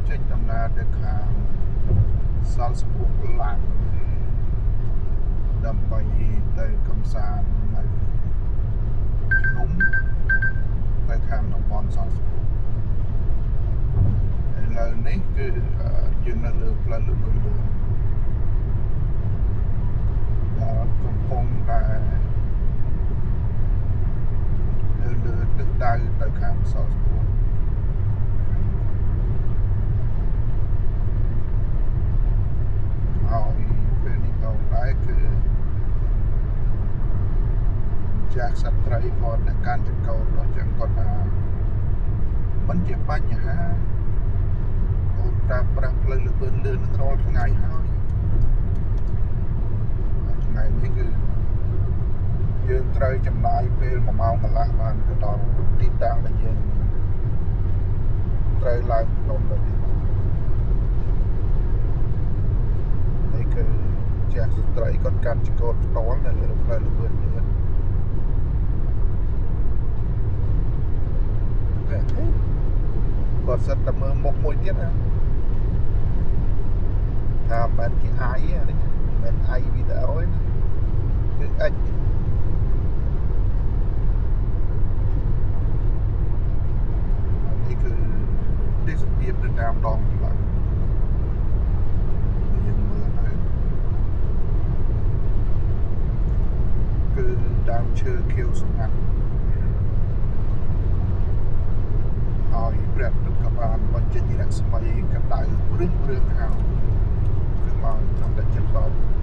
ចេញដំណើរទៅខាងសាល់សពុកឡាំងដើម្បីទៅកំសាន្តនៅភ្នំទៅខាងតំបន់សាល់សពុកឥឡូវនេះគឺយើងនៅលើផ្លូវលឿនដែលកំពុងតែលើទិសដៅទៅខាងសាល់សពុកហើយពេលនេះក៏ដែរគឺចាស់សត្រីគាត់អ្នកកាន់ចង្កូតអញ្ចឹងគាត់ថាមិនជាបញ្ហាអូនប្រើប្រាស់ផ្លូវលឿននឹងរាល់ថ្ងៃហើយថ្ងៃនេះគឺយើងត្រូវចំណាយពេល1ម៉ោងកន្លះបានទៅដល់ទីតាំងដែលយើងត្រូវឡើងភ្នំទៅនេះគឺជាស្ត្រីគាត់កាន់ចង្កូតផ្ទាល់នៅលើផ្លូវលឿនគាត់សិតតែមើលមុខមួយទៀតណាថាមិនជាអាយនេះមិនអាយវីដេអូទេគឺអិចនេះគឺទេសភាពនៅតាមដងផ្លូវយើងមើលទៅគឺដើមឈើខៀវស្ងាត់ហើយព្រះអាទិត្យក៏បានបញ្ចេញរស្មីកម្ដៅព្រឿងហើយគឺមកត្រឹមតែ7 ដុល្លារ